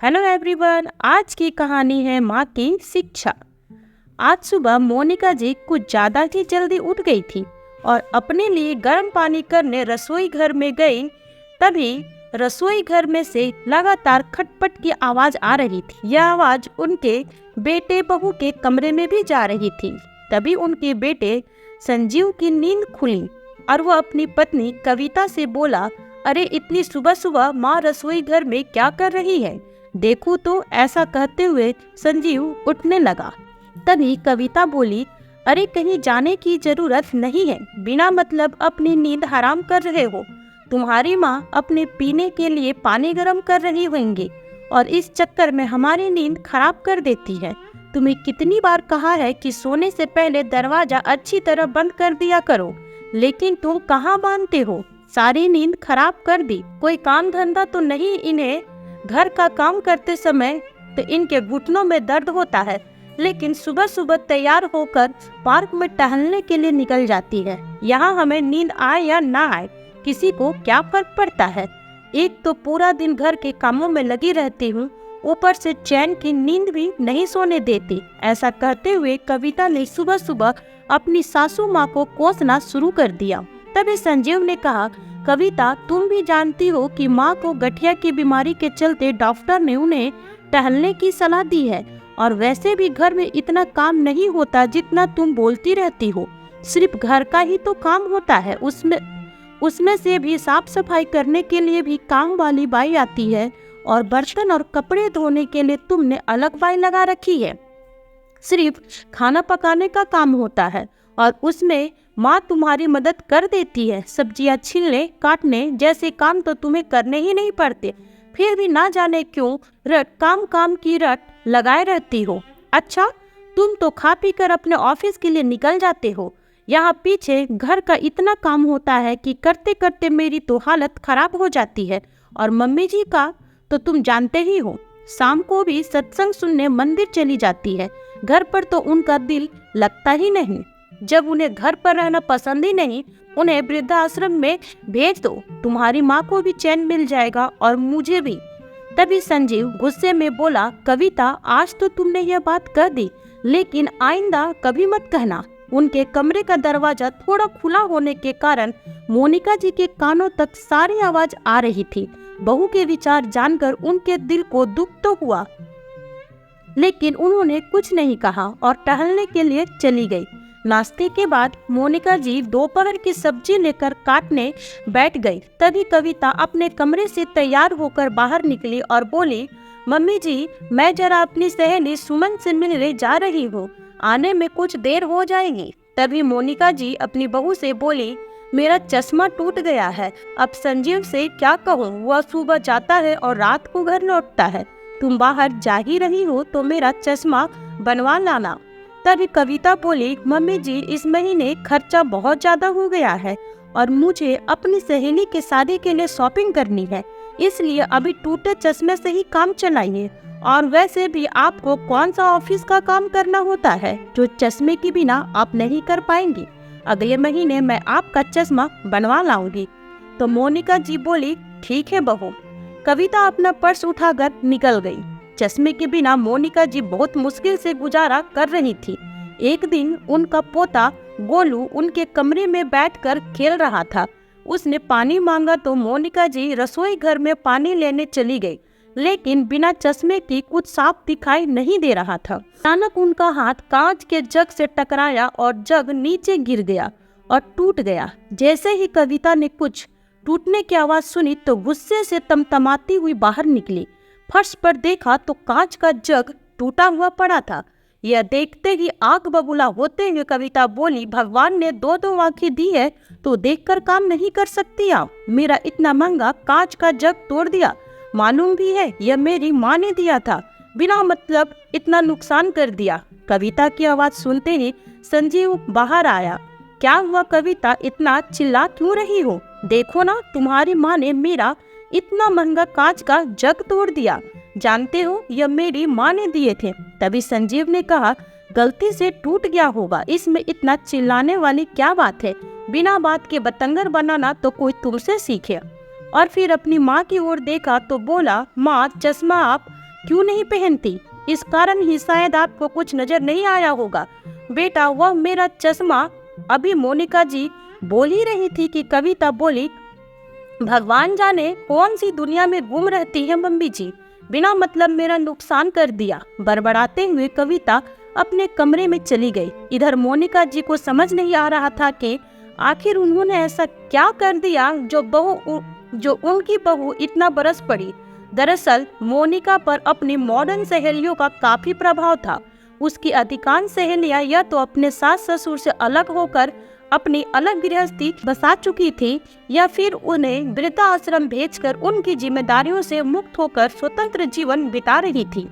Hello everyone, आज की कहानी है माँ की शिक्षा। आज सुबह मोनिका जी कुछ ज्यादा ही जल्दी उठ गई थी और अपने लिए गर्म पानी करने रसोई घर में गई। तभी रसोई घर में से लगातार खटपट की आवाज आ रही थी। यह आवाज उनके बेटे बहू के कमरे में भी जा रही थी। तभी उनके बेटे संजीव की नींद खुली और वह अपनी पत्नी कविता से बोला, अरे इतनी सुबह सुबह माँ रसोई घर में क्या कर रही है, देखो तो। ऐसा कहते हुए संजीव उठने लगा। तभी कविता बोली, अरे कहीं जाने की जरूरत नहीं है, बिना मतलब अपनी नींद हराम कर रहे हो। तुम्हारी माँ अपने पीने के लिए पानी गर्म कर रही होंगी और इस चक्कर में हमारी नींद खराब कर देती है। तुम्हें कितनी बार कहा है कि सोने से पहले दरवाजा अच्छी तरह बंद कर दिया करो, लेकिन तुम कहाँ मानते हो। सारी नींद खराब कर दी। कोई काम धंधा तो नहीं इन्हें। घर का काम करते समय तो इनके घुटनों में दर्द होता है, लेकिन सुबह सुबह तैयार होकर पार्क में टहलने के लिए निकल जाती है। यहाँ हमें नींद आए या ना आए, किसी को क्या फर्क पड़ता है। एक तो पूरा दिन घर के कामों में लगी रहती हूँ, ऊपर से चैन की नींद भी नहीं सोने देती। ऐसा कहते हुए कविता ने सुबह सुबह अपनी सासू माँ को कोसना शुरू कर दिया। तभी संजीव ने कहा, कविता तुम भी जानती हो कि माँ को गठिया की बीमारी के चलते डॉक्टर ने उन्हें टहलने की सलाह दी है, और वैसे भी घर में इतना काम नहीं होता जितना तुम बोलती रहती हो। सिर्फ घर का ही तो काम होता है, उसमें से भी साफ सफाई करने के लिए भी काम वाली बाई आती है, और बर्तन और कपड़े धोने के लिए तुमने अलग बाई लगा रखी है। सिर्फ खाना पकाने का काम होता है और उसमें माँ तुम्हारी मदद कर देती है। सब्जियां छीलने काटने जैसे काम तो तुम्हें करने ही नहीं पड़ते, फिर भी ना जाने क्यों काम की रट लगाए रहती हो। अच्छा, तुम तो खा पी कर अपने ऑफिस के लिए निकल जाते हो। यहाँ पीछे घर का इतना काम होता है कि करते करते मेरी तो हालत खराब हो जाती है। और मम्मी जी का तो तुम जानते ही हो, शाम को भी सत्संग सुनने मंदिर चली जाती है। घर पर तो उनका दिल लगता ही नहीं। जब उन्हें घर पर रहना पसंद ही नहीं, उन्हें वृद्धाश्रम में भेज दो। तुम्हारी माँ को भी चैन मिल जाएगा और मुझे भी। तभी संजीव गुस्से में बोला, कविता आज तो तुमने यह बात कह दी, लेकिन आइंदा कभी मत कहना। उनके कमरे का दरवाजा थोड़ा खुला होने के कारण मोनिका जी के कानों तक सारी आवाज आ रही थी। बहू के विचार जानकर उनके दिल को दुख तो हुआ, लेकिन उन्होंने कुछ नहीं कहा और टहलने के लिए चली गई। नाश्ते के बाद मोनिका जी दोपहर की सब्जी लेकर काटने बैठ गई। तभी कविता अपने कमरे से तैयार होकर बाहर निकली और बोली, मम्मी जी मैं जरा अपनी सहेली सुमन से मिलने जा रही हूँ, आने में कुछ देर हो जाएगी। तभी मोनिका जी अपनी बहू से बोली, मेरा चश्मा टूट गया है, अब संजीव से क्या कहूँ। वह सुबह जाता है और रात को घर लौटता है। तुम बाहर जा ही रही हो तो मेरा चश्मा बनवा लाना। तभी कविता बोली, मम्मी जी इस महीने खर्चा बहुत ज्यादा हो गया है और मुझे अपनी सहेली के शादी के लिए शॉपिंग करनी है, इसलिए अभी टूटे चश्मे से ही काम चलाइए। और वैसे भी आपको कौन सा ऑफिस का काम करना होता है जो चश्मे के बिना आप नहीं कर पाएंगी। अगले महीने मैं आपका चश्मा बनवा लाऊंगी। तो मोनिका जी बोली, ठीक है बहू। कविता अपना पर्स उठाकर निकल गई। चश्मे के बिना मोनिका जी बहुत मुश्किल से गुजारा कर रही थी। एक दिन उनका पोता गोलू उनके कमरे में बैठकर खेल रहा था। उसने पानी मांगा तो मोनिका जी रसोई घर में पानी लेने चली गई, लेकिन बिना चश्मे की कुछ साफ दिखाई नहीं दे रहा था। अचानक उनका हाथ कांच के जग से टकराया और जग नीचे गिर गया और टूट गया। जैसे ही कविता ने कुछ टूटने की आवाज सुनी तो गुस्से से तमतमाती हुई बाहर निकली। फर्श पर देखा तो कांच का जग टूटा हुआ पड़ा था। यह देखते ही आग बबूला होते हुए कविता बोली, भगवान ने दो दो आंखें दी है तो देखकर काम नहीं कर सकती आप। मेरा इतना महंगा कांच का जग तोड़ दिया, मालूम भी है यह मेरी माँ ने दिया था, बिना मतलब इतना नुकसान कर दिया। कविता की आवाज सुनते ही संजीव बाहर आया। क्या हुआ कविता, इतना चिल्ला क्यों रही हो? देखो ना, तुम्हारी माँ ने मेरा इतना महंगा कांच का जग तोड़ दिया। जानते हो यह मेरी माँ ने दिए थे। तभी संजीव ने कहा, गलती से टूट गया होगा, इसमें इतना चिल्लाने वाली क्या बात है। बिना बात के बतंगर बनाना तो कोई तुमसे सीखे। और फिर अपनी माँ की ओर देखा तो बोला, माँ चश्मा आप क्यों नहीं पहनती? इस कारण ही शायद आपको कुछ नजर नहीं आया होगा। बेटा, वह मेरा चश्मा। अभी मोनिका जी बोल ही रही थी कि कविता बोली, भगवान जाने कौन सी दुनिया में घूम रहती है मम्मी जी, बिना मतलब मेरा नुकसान कर दिया। बड़बड़ाते हुए कविता अपने कमरे में चली गई। इधर मोनिका जी को समझ नहीं आ रहा था कि आखिर उन्होंने ऐसा क्या कर दिया जो उनकी बहू इतना बरस पड़ी। दरअसल मोनिका पर अपनी मॉडर्न सहेलियों का काफी प्रभाव था। उसकी अधिकांश सहेलियां या तो अपने सास ससुर से अलग होकर अपनी अलग गृहस्थी बसा चुकी थी, या फिर उन्हें वृद्धाश्रम भेजकर उनकी जिम्मेदारियों से मुक्त होकर स्वतंत्र जीवन बिता रही थी।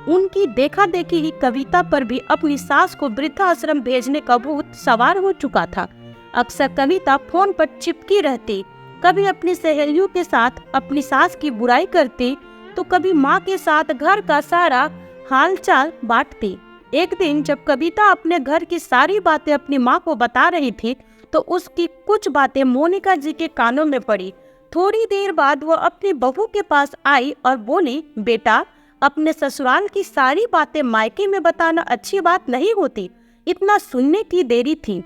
उनकी देखा देखी ही कविता पर भी अपनी सास को वृद्धाश्रम भेजने का भूत सवार हो चुका था। अक्सर कविता फोन पर चिपकी रहती, कभी अपनी सहेलियों के साथ अपनी सास की बुराई करती, तो कभी माँ के साथ घर का सारा हालचाल बांटती। एक दिन जब कविता अपने घर की सारी बातें अपनी माँ को बता रही थी, तो उसकी कुछ बातें मोनिका जी के कानों में पड़ी। थोड़ी देर बाद वो अपनी बहू के पास आई और बोली, बेटा, अपने ससुराल की सारी बातें मायके में बताना अच्छी बात नहीं होती। इतना सुनने की देरी थी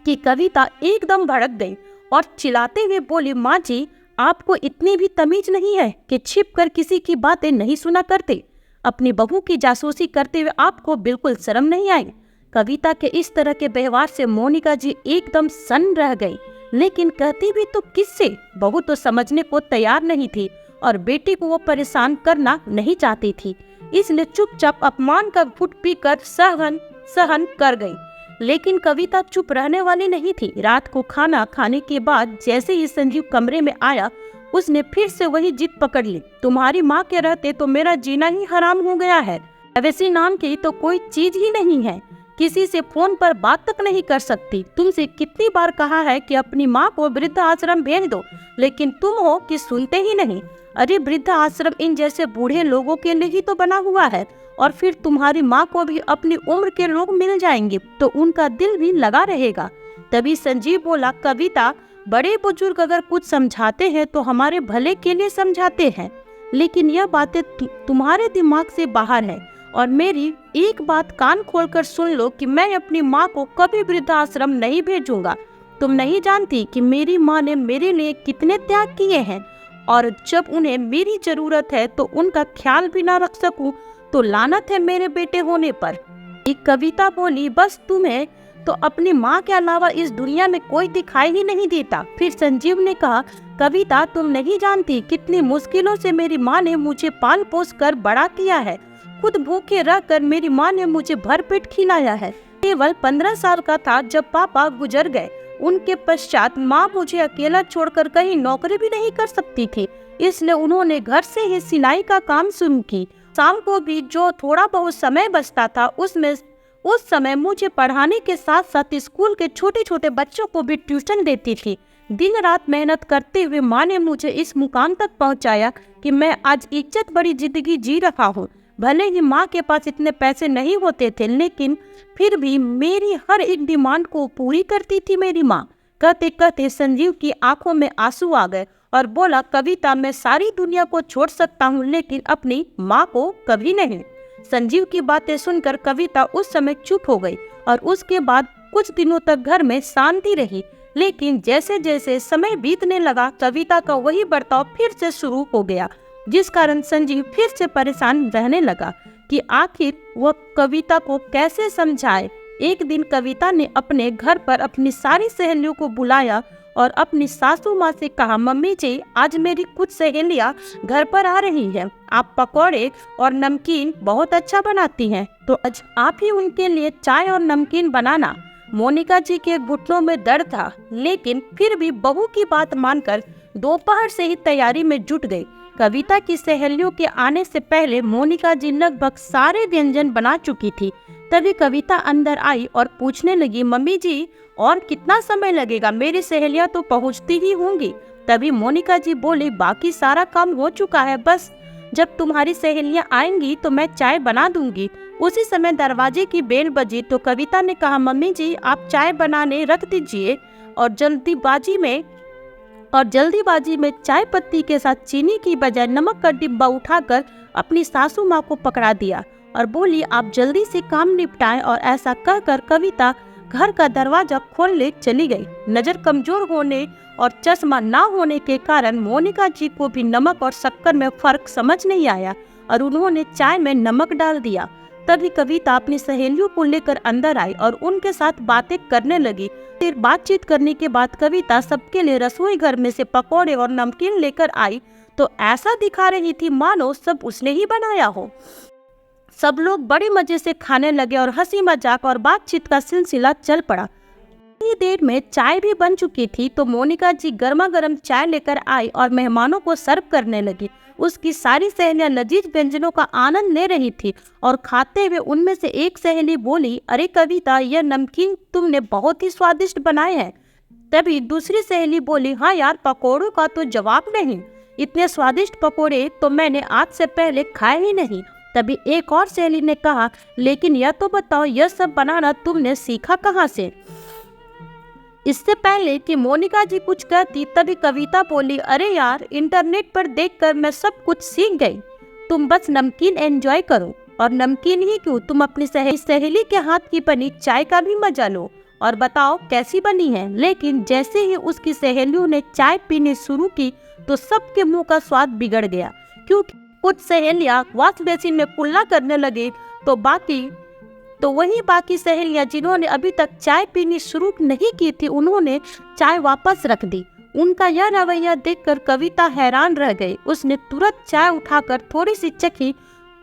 कि कविता एकदम भड़क गई और चिल्लाते हुए बोली, माँ जी, आपको इतनी भी तमीज नहीं है कि छिप कर किसी की बातें नहीं सुना करते? अपनी बहू की जासूसी करते हुए आपको बिल्कुल शर्म नहीं आई? कविता के इस तरह के व्यवहार से मोनिका जी एकदम सन्न रह गई, लेकिन कहती भी तो किससे? बहू तो समझने को तैयार नहीं थी और बेटी को वो परेशान करना नहीं चाहती थी, इसलिए चुपचाप अपमान का घुट पीकर सहन कर गई। लेकिन कविता चुप रहने वाली नहीं थी। रात को खाना खाने के बाद जैसे ही संजीव कमरे में आया, उसने फिर से वही जिद पकड़ ली, तुम्हारी माँ के रहते तो मेरा जीना ही हराम हो गया है। वैसी नाम की तो कोई चीज ही नहीं है, किसी से फोन पर बात तक नहीं कर सकती। तुमसे कितनी बार कहा है कि अपनी माँ को वृद्ध आश्रम भेज दो, लेकिन तुम हो कि सुनते ही नहीं। अरे वृद्ध आश्रम इन जैसे बूढ़े लोगों के लिए ही तो बना हुआ है, और फिर तुम्हारी माँ को भी अपनी उम्र के लोग मिल जाएंगे तो उनका दिल भी लगा रहेगा। तभी संजीव बोला, कविता, बड़े बुजुर्ग अगर कुछ समझाते हैं तो हमारे भले के लिए समझाते हैं, लेकिन यह बातें तुम्हारे दिमाग से बाहर है। और मेरी एक बात कान खोलकर सुन लो कि मैं अपनी माँ को कभी वृद्धाश्रम नहीं भेजूंगा। तुम नहीं जानती कि मेरी माँ ने मेरे लिए कितने त्याग किए हैं, और जब उन्हें मेरी जरूरत है तो उनका ख्याल भी ना रख सकूं तो लानत है मेरे बेटे होने पर। एक कविता बोली, बस तुम्हें तो अपनी माँ के अलावा इस दुनिया में कोई दिखाई ही नहीं देता। फिर संजीव ने कहा, कविता, तुम नहीं जानती कितनी मुश्किलों से मेरी माँ ने मुझे पाल पोस कर बड़ा किया है। खुद भूखे रहकर मेरी माँ ने मुझे भरपेट खिलाया है। केवल 15 साल का था जब पापा गुजर गए। उनके पश्चात माँ मुझे अकेला छोड़कर कहीं नौकरी भी नहीं कर सकती थी, इसलिए उन्होंने घर से ही सिलाई का काम शुरू की। शाम को भी जो थोड़ा बहुत समय बचता था उस समय मुझे पढ़ाने के साथ साथ स्कूल के छोटे छोटे बच्चों को भी ट्यूशन देती थी। दिन रात मेहनत करते हुए माँ ने मुझे इस मुकाम तक पहुँचाया कि मैं आज इज्जत बड़ी जिंदगी जी रहा हूँ। भले ही माँ के पास इतने पैसे नहीं होते थे, लेकिन फिर भी मेरी हर एक डिमांड को पूरी करती थी मेरी माँ। कहते कहते संजीव की आंखों में आंसू आ गए और बोला, कविता, मैं सारी दुनिया को छोड़ सकता हूँ लेकिन अपनी माँ को कभी नहीं। संजीव की बातें सुनकर कविता उस समय चुप हो गई और उसके बाद कुछ दिनों तक घर में शांति रही। लेकिन जैसे जैसे समय बीतने लगा, कविता का वही बर्ताव फिर से शुरू हो गया, जिस कारण संजीव फिर से परेशान रहने लगा कि आखिर वह कविता को कैसे समझाए। एक दिन कविता ने अपने घर पर अपनी सारी सहेलियों को बुलाया और अपनी सासू माँ से कहा, मम्मी जी, आज मेरी कुछ सहेलियाँ घर पर आ रही हैं। आप पकौड़े और नमकीन बहुत अच्छा बनाती हैं, तो आज आप ही उनके लिए चाय और नमकीन बनाना। मोनिका जी के घुटनों में दर्द था, लेकिन फिर भी बहू की बात मानकर दोपहर से ही तैयारी में जुट गई। कविता की सहेलियों के आने से पहले मोनिका जी लगभग सारे व्यंजन बना चुकी थी। तभी कविता अंदर आई और पूछने लगी, मम्मी जी, और कितना समय लगेगा? मेरी सहेलियां तो पहुंचती ही होंगी। तभी मोनिका जी बोली, बाकी सारा काम हो चुका है, बस जब तुम्हारी सहेलियां आएंगी तो मैं चाय बना दूंगी। उसी समय दरवाजे की बेल बजी तो कविता ने कहा, मम्मी जी, आप चाय बनाने रख दीजिए और जल्दीबाजी में और जल्दीबाजी में चाय पत्ती के साथ चीनी की बजाय नमक का डिब्बा उठाकर अपनी सासू माँ को पकड़ा दिया और बोली, आप जल्दी से काम निपटाएं। और ऐसा कहकर कविता घर का दरवाजा खोलने चली गई। नजर कमजोर होने और चश्मा ना होने के कारण मोनिका जी को भी नमक और शक्कर में फर्क समझ नहीं आया और उन्होंने चाय में नमक डाल दिया। तभी कविता अपनी सहेलियों को लेकर अंदर आई और उनके साथ बातें करने लगी। फिर बातचीत करने के बाद कविता सबके लिए रसोई घर में से पकौड़े और नमकीन लेकर आई तो ऐसा दिखा रही थी मानो सब उसने ही बनाया हो। सब लोग बड़े मजे से खाने लगे और हंसी मजाक और बातचीत का सिलसिला चल पड़ा। थोड़ी देर में चाय भी बन चुकी थी तो मोनिका जी गर्मा गर्म चाय लेकर आई और मेहमानों को सर्व करने लगी। उसकी सारी सहेलियां लजीज व्यंजनों का आनंद ले रही थी और खाते हुए उनमें से एक सहेली बोली, अरे कविता, यह नमकीन तुमने बहुत ही स्वादिष्ट बनाए हैं। तभी दूसरी सहेली बोली, हाँ यार, पकौड़ों का तो जवाब नहीं, इतने स्वादिष्ट पकौड़े तो मैंने आज से पहले खाए ही नहीं। तभी एक और सहेली ने कहा, लेकिन यह तो बताओ, यह सब बनाना तुमने सीखा कहाँ से? इससे पहले कि मोनिका जी कुछ कहती तभी कविता बोली, अरे यार, इंटरनेट पर देखकर मैं सब कुछ सीख गई। तुम बस नमकीन एंजॉय करो, और नमकीन ही क्यों, तुम अपनी सहेली के हाथ की बनी चाय का भी मजा लो और बताओ कैसी बनी है। लेकिन जैसे ही उसकी सहेलियों ने चाय पीनी शुरू की तो सबके मुंह का स्वाद बिगड़ गया, क्योंकि कुछ सहेलियां वॉश बेसिन में कुल्ला करने लगे तो वही बाकी सहेलियां जिन्होंने अभी तक चाय पीनी शुरू नहीं की थी, उन्होंने चाय वापस रख दी। उनका यह रवैया देखकर कविता हैरान रह गई। उसने तुरंत चाय उठाकर थोड़ी सी चखी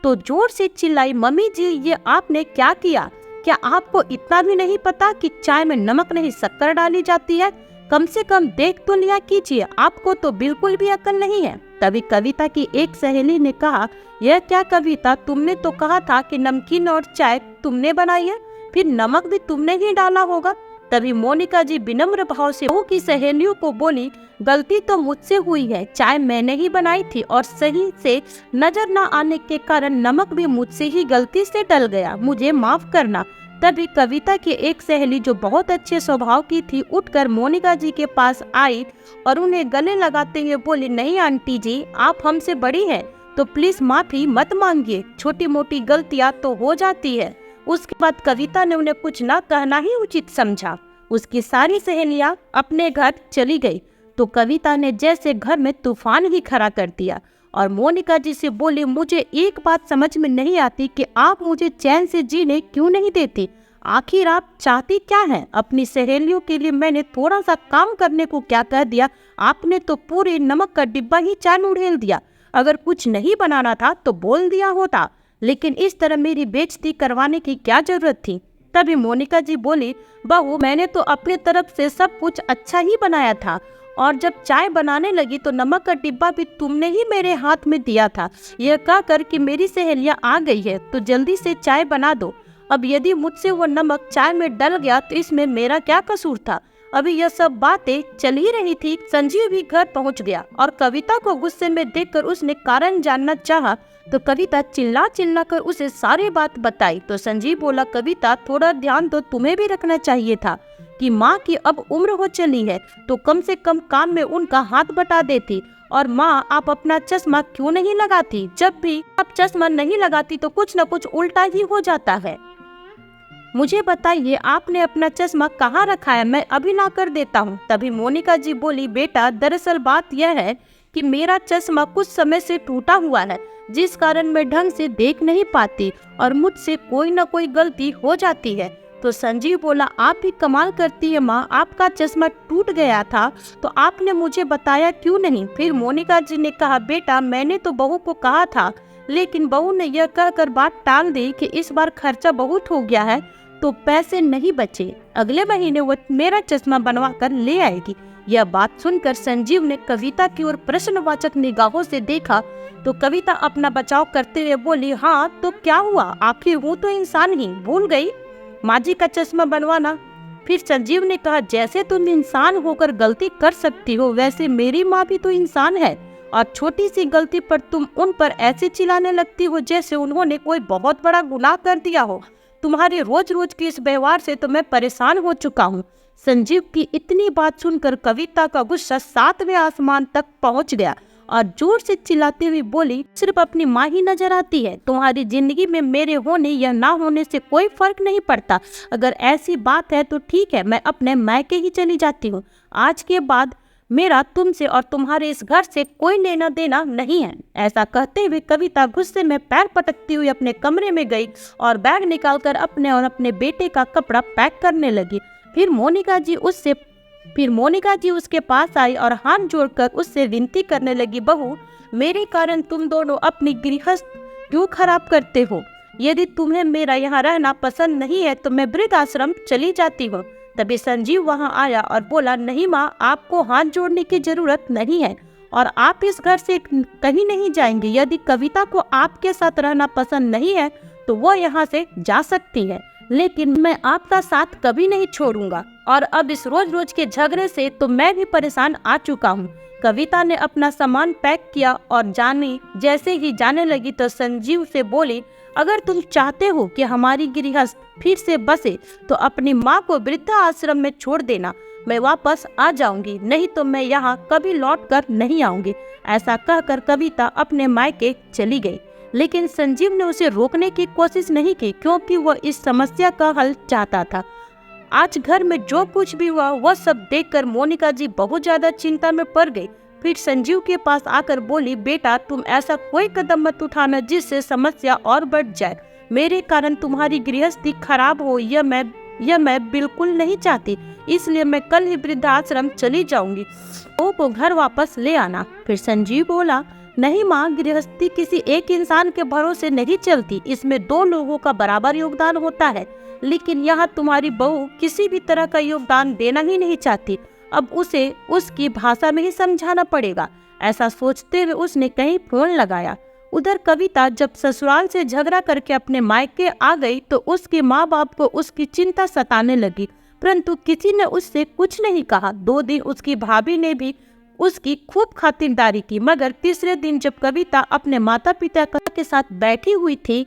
तो जोर से चिल्लाई, मम्मी जी, ये आपने क्या किया? क्या आपको इतना भी नहीं पता कि चाय में नमक नहीं शक्कर डाली जाती है? कम से कम देख तो लिया कीजिए, आपको तो बिल्कुल भी अकल नहीं है। तभी कविता की एक सहेली ने कहा, यह क्या कविता, तुमने तो कहा था कि नमकीन और चाय तुमने बनाई है, फिर नमक भी तुमने ही डाला होगा। तभी मोनिका जी विनम्र भाव से बहू की सहेलियों को बोली, गलती तो मुझसे हुई है, चाय मैंने ही बनाई थी और सही से नजर न आने के कारण नमक भी मुझसे ही गलती से डल गया, मुझे माफ करना। तभी कविता की एक सहेली जो बहुत अच्छे स्वभाव की थी उठकर मोनिका जी के पास आई और उन्हें गले लगाते हुए बोली, नहीं आंटी जी, आप हमसे बड़ी हैं तो प्लीज माफी मत मांगिए, छोटी मोटी गलतियां तो हो जाती है। उसके बाद कविता ने उन्हें कुछ न कहना ही उचित समझा। उसकी सारी सहेलियां अपने घर चली गई तो कविता ने जैसे घर में तूफान ही खड़ा कर दिया और मोनिका जी से बोली, मुझे एक बात समझ में नहीं आती कि आप मुझे चैन से जीने क्यों नहीं देती? आखिर आप चाहती क्या हैं? अपनी सहेलियों के लिए मैंने थोड़ा सा काम करने को क्या कह दिया? आपने तो पूरे नमक का डिब्बा ही चाय में उड़ेल दिया। अगर कुछ नहीं बनाना था तो बोल दिया होता, लेकिन इस तरह मेरी बेइज्जती करवाने की क्या जरूरत थी? तभी मोनिका जी बोली, बहू, मैंने तो अपनी तरफ से सब कुछ अच्छा ही बनाया था और जब चाय बनाने लगी तो नमक का डिब्बा भी तुमने ही मेरे हाथ में दिया था। यह कहकर कि मेरी सहेलियां आ गई है तो जल्दी से चाय बना दो। अब यदि मुझसे वो नमक चाय में डल गया तो इसमें मेरा क्या कसूर था? अभी यह सब बातें चल ही रही थी, संजीव भी घर पहुंच गया और कविता को गुस्से में देखकर उसने कारण जानना चाहा तो कविता चिल्ला चिल्ला कर उसे सारी बात बताई। तो संजीव बोला, कविता, थोड़ा ध्यान तो तुम्हें भी रखना चाहिए था कि माँ की अब उम्र हो चली है तो कम से कम काम में उनका हाथ बटा देती। और माँ, आप अपना चश्मा क्यों नहीं लगाती? जब भी आप चश्मा नहीं लगाती तो कुछ न कुछ उल्टा ही हो जाता है। मुझे बताइए, आपने अपना चश्मा कहाँ रखा है? मैं अभी ला कर देता हूँ। तभी मोनिका जी बोली, बेटा, दरअसल बात यह है कि मेरा चश्मा कुछ समय से टूटा हुआ है, जिस कारण मैं ढंग से देख नहीं पाती और मुझसे कोई न कोई गलती हो जाती है। तो संजीव बोला, आप भी कमाल करती है माँ, आपका चश्मा टूट गया था तो आपने मुझे बताया क्यों नहीं? फिर मोनिका जी ने कहा, बेटा, मैंने तो बहू को कहा था, लेकिन बहू ने यह कहकर बात टाल दी कि इस बार खर्चा बहुत हो गया है तो पैसे नहीं बचे, अगले महीने वो मेरा चश्मा बनवा कर ले आएगी। यह बात सुनकर संजीव ने कविता की ओर प्रश्नवाचक निगाहों से देखा तो कविता अपना बचाव करते हुए बोली, हाँ तो क्या हुआ, आखिर वो तो इंसान ही, भूल गई माँ जी का चश्मा बनवाना। फिर संजीव ने कहा, जैसे तुम इंसान होकर गलती कर सकती हो वैसे मेरी माँ भी तो इंसान है और छोटी सी गलती पर तुम उन पर ऐसे चिल्लाने लगती हो जैसे उन्होंने कोई बहुत बड़ा गुनाह कर दिया हो। तुम्हारे रोज रोज के इस व्यवहार से तो मैं परेशान हो चुका हूँ। संजीव की इतनी बात सुनकर कविता का गुस्सा 7वें आसमान तक पहुंच गया और जोर से चिल्लाते हुए बोली, सिर्फ अपनी माँ ही नजर आती है। तुम्हारी जिंदगी में मेरे होने या ना होने से कोई फर्क नहीं पड़ता। अगर ऐसी बात है तो ठीक है, मैं अपने मायके ही चली जाती हूँ। आज के बाद मेरा तुमसे और तुम्हारे इस घर से कोई लेना देना नहीं है। ऐसा कहते हुए कविता गुस्से में पैर पटकती हुई अपने कमरे में गई और बैग निकालकर अपने और अपने बेटे का कपड़ा पैक करने लगी। फिर मोनिका जी उसके पास आई और हाथ जोड़कर उससे विनती करने लगी, बहू, मेरे कारण तुम दोनों अपनी गृहस्थ क्यों खराब करते हो? यदि तुम्हें मेरा यहाँ रहना पसंद नहीं है तो मैं वृद्ध आश्रम चली जाती हूँ। तभी संजीव वहाँ आया और बोला, नहीं माँ, आपको हाथ जोड़ने की जरूरत नहीं है और आप इस घर से कहीं नहीं जाएंगे। यदि कविता को आपके साथ रहना पसंद नहीं है तो वो यहाँ से जा सकती है, लेकिन मैं आपका साथ कभी नहीं छोड़ूंगा। और अब इस रोज रोज के झगड़े से तो मैं भी परेशान आ चुका हूँ। कविता ने अपना सामान पैक किया और जैसे ही जाने लगी तो संजीव से बोली, अगर तुम चाहते हो कि हमारी गृहस्थ फिर से बसे तो अपनी माँ को वृद्धा आश्रम में छोड़ देना। मैं वापस आ जाऊंगी, नहीं तो मैं यहाँ कभी लौट कर नहीं आऊंगी। ऐसा कहकर कविता अपने मायके चली गई, लेकिन संजीव ने उसे रोकने की कोशिश नहीं की, क्योंकि वह इस समस्या का हल चाहता था। आज घर में जो कुछ भी हुआ वह सब देखकर मोनिका जी बहुत ज्यादा चिंता में पड़ गई। फिर संजीव के पास आकर बोली, बेटा, तुम ऐसा कोई कदम मत उठाना जिससे समस्या और बढ़ जाए। मेरे कारण तुम्हारी गृहस्थी खराब हो यह मैं बिल्कुल नहीं चाहती, इसलिए मैं कल ही वृद्धाश्रम चली जाऊंगी। को घर वापस ले आना। फिर संजीव बोला, नहीं माँ, गृहस्थी किसी एक इंसान के भरोसे नहीं चलती, इसमें 2 लोगों का बराबर योगदान होता है। लेकिन यहाँ तुम्हारी बहू किसी भी तरह का योगदान देना ही नहीं चाहती, अब उसे उसकी भाषा में ही समझाना पड़ेगा। ऐसा सोचते हुए उसने कहीं फोन लगाया। उधर कविता जब ससुराल से झगड़ा करके अपने मायके आ गई तो उसके माँ बाप को उसकी चिंता सताने लगी, परंतु किसी ने उससे कुछ नहीं कहा। 2 दिन उसकी भाभी ने भी उसकी खूब खातिरदारी की, मगर तीसरे दिन जब कविता अपने माता पिता के साथ बैठी हुई थी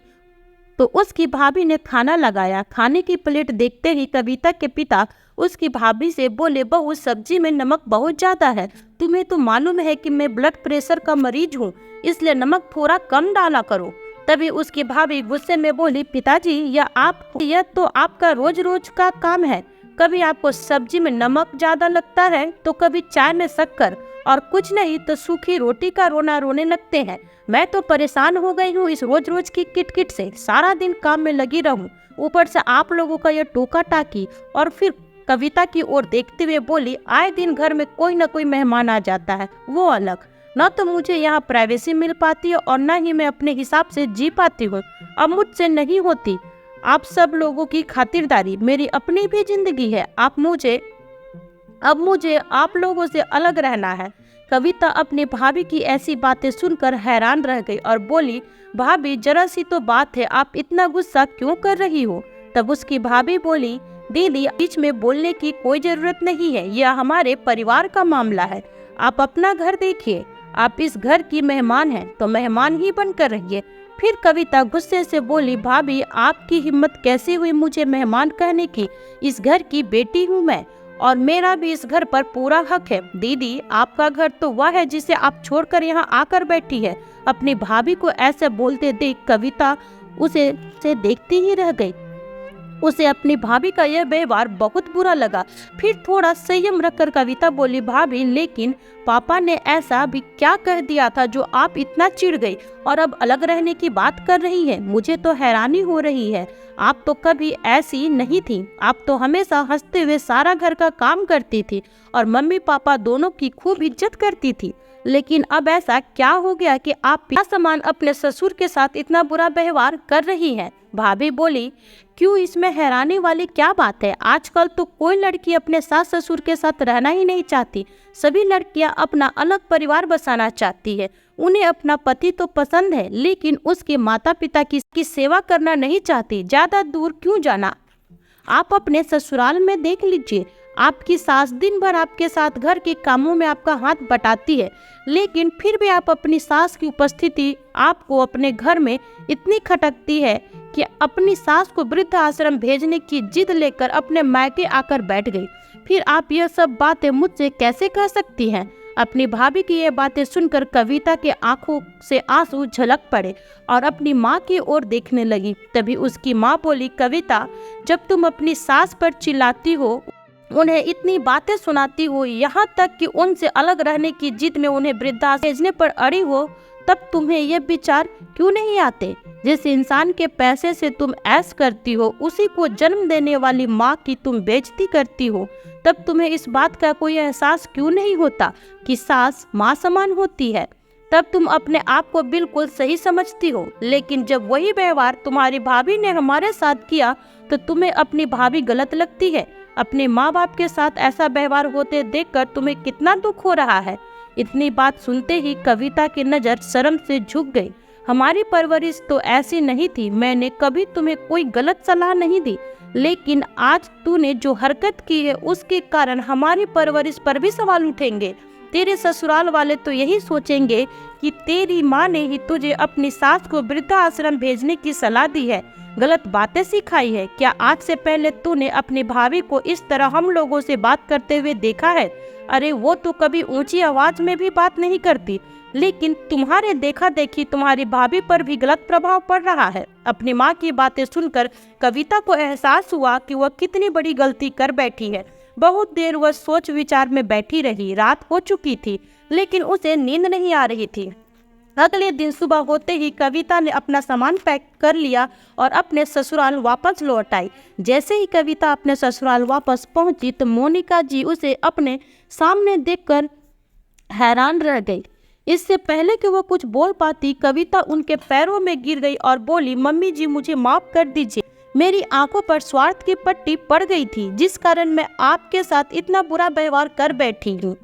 तो उसकी भाभी ने खाना लगाया। खाने की प्लेट देखते ही कविता के पिता उसकी भाभी से बोले, बहू, सब्जी में नमक बहुत ज्यादा है। तुम्हें तो मालूम है कि मैं ब्लड प्रेशर का मरीज हूँ, इसलिए नमक थोड़ा कम डाला करो। तभी उसकी भाभी गुस्से में बोली, पिताजी, यह तो आपका रोज रोज का काम है। कभी आपको सब्जी में नमक ज्यादा लगता है तो कभी चाय में शक्कर, और कुछ नहीं तो सूखी रोटी का रोना रोने लगते हैं। मैं तो परेशान हो गई हूँ इस रोज रोज की किटकिट से। सारा दिन काम में लगी रहूं, ऊपर से आप लोगों का यह टोका टाकी। और फिर कविता की ओर देखते हुए बोली, आए दिन घर में कोई न कोई मेहमान आ जाता है, वो अलग। न तो मुझे यहाँ प्राइवेसी मिल पाती है और न ही मैं अपने हिसाब से जी पाती हूँ। अब मुझसे नहीं होती आप सब लोगों की खातिरदारी, मेरी अपनी भी जिंदगी है। अब मुझे आप लोगों से अलग रहना है। कविता अपनी भाभी की ऐसी बातें सुनकर हैरान रह गई और बोली, भाभी, जरा सी तो बात है, आप इतना गुस्सा क्यों कर रही हो? तब उसकी भाभी बोली, दीदी, बीच में बोलने की कोई जरूरत नहीं है, यह हमारे परिवार का मामला है। आप अपना घर देखिए, आप इस घर की मेहमान हैं तो मेहमान ही बनकर रहिए। फिर कविता गुस्से से बोली, भाभी, आपकी हिम्मत कैसे हुई मुझे मेहमान कहने की? इस घर की बेटी हूँ मैं और मेरा भी इस घर पर पूरा हक है। दीदी, आपका घर तो वह है जिसे आप छोड़कर यहाँ आकर बैठी है। अपनी भाभी को ऐसे बोलते देख कविता उसे देखती ही रह गई। उसे अपनी भाभी का यह व्यवहार बहुत बुरा लगा। फिर थोड़ा संयम रखकर कविता बोली, भाभी, लेकिन पापा ने ऐसा भी क्या कह दिया था जो आप इतना चिढ़ गई और अब अलग रहने की बात कर रही है? मुझे तो हैरानी हो रही है। आप तो कभी ऐसी नहीं थी, आप तो हमेशा हंसते हुए सारा घर का काम करती थी और मम्मी पापा दोनों की खूब इज्जत करती थी। लेकिन अब ऐसा क्या हो गया कि आप समान अपने ससुर के साथ इतना बुरा व्यवहार कर रही हैं? भाभी बोली, क्यों इसमें हैरानी वाली क्या बात है? आजकल तो कोई लड़की अपने सास ससुर के साथ रहना ही नहीं चाहती। सभी लड़कियां अपना अलग परिवार बसाना चाहती है। उन्हें अपना पति तो पसंद है, लेकिन उसके माता पिता की सेवा करना नहीं चाहती। ज्यादा दूर क्यों जाना? आप अपने ससुराल में देख लीजिए, आपकी सास दिन भर आपके साथ घर के कामों में आपका हाथ बटाती है, लेकिन फिर भी आप अपनी सास की उपस्थिति आपको अपने घर में इतनी खटकती है कि अपनी सास को वृद्ध आश्रम भेजने की जिद लेकर अपने मायके आकर बैठ गई। फिर आप यह सब बातें मुझसे कैसे कह सकती हैं? अपनी भाभी की ये बातें सुनकर कविता के आंखों से आंसू झलक पड़े और अपनी माँ की ओर देखने लगी। तभी उसकी माँ बोली, कविता, जब तुम अपनी सास पर चिल्लाती हो, उन्हें इतनी बातें सुनाती हो, यहाँ तक कि उनसे अलग रहने की जिद में उन्हें वृद्धाश्रम भेजने पर अड़ी हो, तब तुम्हें ये विचार क्यों नहीं आते? जिस इंसान के पैसे से तुम ऐश करती हो, उसी को जन्म देने वाली माँ की तुम बेइज्जती करती हो, तब तुम्हें इस बात का कोई एहसास क्यों नहीं होता कि सास माँ समान होती है? तब तुम अपने आप को बिल्कुल सही समझती हो, लेकिन जब वही व्यवहार तुम्हारी भाभी ने हमारे साथ किया तो तुम्हें अपनी भाभी गलत लगती है। अपने माँ बाप के साथ ऐसा व्यवहार होते देखकर तुम्हें कितना दुख हो रहा है। इतनी बात सुनते ही कविता की नज़र शर्म से झुक गई। हमारी परवरिश तो ऐसी नहीं थी, मैंने कभी तुम्हें कोई गलत सलाह नहीं दी, लेकिन आज तूने जो हरकत की है उसके कारण हमारी परवरिश पर भी सवाल उठेंगे। तेरे ससुराल वाले तो यही सोचेंगे कि तेरी माँ ने ही तुझे अपनी सास को वृद्धाश्रम भेजने की सलाह दी है, गलत बातें सिखाई है। क्या आज से पहले तूने अपनी भाभी को इस तरह हम लोगों से बात करते हुए देखा है? अरे वो तो कभी ऊंची आवाज में भी बात नहीं करती, लेकिन तुम्हारे देखा देखी तुम्हारी भाभी पर भी गलत प्रभाव पड़ रहा है। अपनी माँ की बातें सुनकर कविता को एहसास हुआ कि वह कितनी बड़ी गलती कर बैठी है। बहुत देर वह सोच विचार में बैठी रही। रात हो चुकी थी, लेकिन उसे नींद नहीं आ रही थी। अगले दिन सुबह होते ही कविता ने अपना सामान पैक कर लिया और अपने ससुराल वापस लौट आई। जैसे ही कविता अपने ससुराल वापस पहुंची तो मोनिका जी उसे अपने सामने देखकर हैरान रह गई। इससे पहले कि वो कुछ बोल पाती, कविता उनके पैरों में गिर गई और बोली, मम्मी जी, मुझे माफ कर दीजिए। मेरी आंखों पर स्वार्थ की पट्टी पड़ गई थी, जिस कारण मैं आपके साथ इतना बुरा व्यवहार कर बैठी हूँ।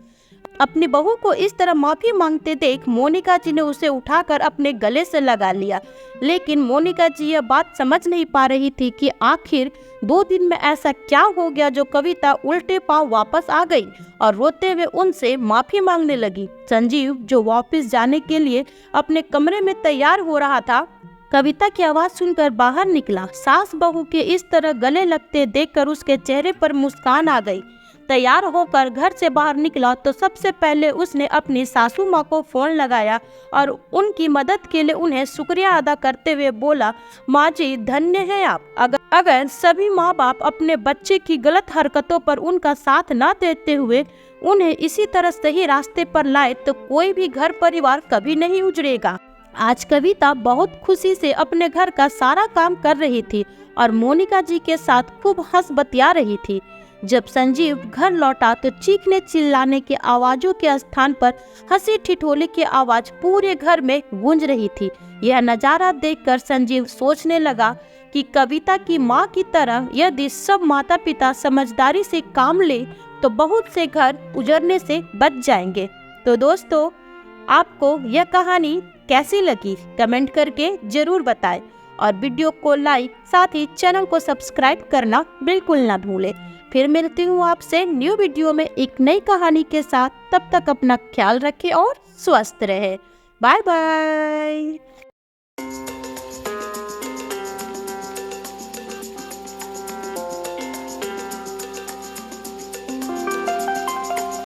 अपनी बहू को इस तरह माफी मांगते देख मोनिका जी ने उसे उठाकर अपने गले से लगा लिया। लेकिन मोनिका जी यह बात समझ नहीं पा रही थी कि आखिर 2 दिन में ऐसा क्या हो गया जो कविता उल्टे पांव वापस आ गई और रोते हुए उनसे माफी मांगने लगी। संजीव, जो वापस जाने के लिए अपने कमरे में तैयार हो रहा था, कविता की आवाज सुनकर बाहर निकला। सास बहू के इस तरह गले लगते देखकर उसके चेहरे पर मुस्कान आ गई। तैयार होकर घर से बाहर निकला तो सबसे पहले उसने अपनी सासू माँ को फोन लगाया और उनकी मदद के लिए उन्हें शुक्रिया अदा करते हुए बोला, माँ जी, धन्य है आप। अगर सभी माँ बाप अपने बच्चे की गलत हरकतों पर उनका साथ न देते हुए उन्हें इसी तरह सही रास्ते पर लाए तो कोई भी घर परिवार कभी नहीं उजड़ेगा। आज कविता बहुत खुशी से अपने घर का सारा काम कर रही थी और मोनिका जी के साथ खूब हंस बतिया रही थी। जब संजीव घर लौटा तो चीखने चिल्लाने की आवाजों के स्थान पर हंसी ठिठोली की आवाज पूरे घर में गूंज रही थी। यह नजारा देखकर संजीव सोचने लगा कि कविता की माँ की तरह यदि सब माता पिता समझदारी से काम ले तो बहुत से घर उजड़ने से बच जाएंगे। तो दोस्तों, आपको यह कहानी कैसी लगी कमेंट करके जरूर बताएं और वीडियो को लाइक, साथ ही चैनल को सब्सक्राइब करना बिल्कुल ना भूलें। फिर मिलती हूँ आपसे न्यू वीडियो में एक नई कहानी के साथ। तब तक अपना ख्याल रखें और स्वस्थ रहें। Bye bye.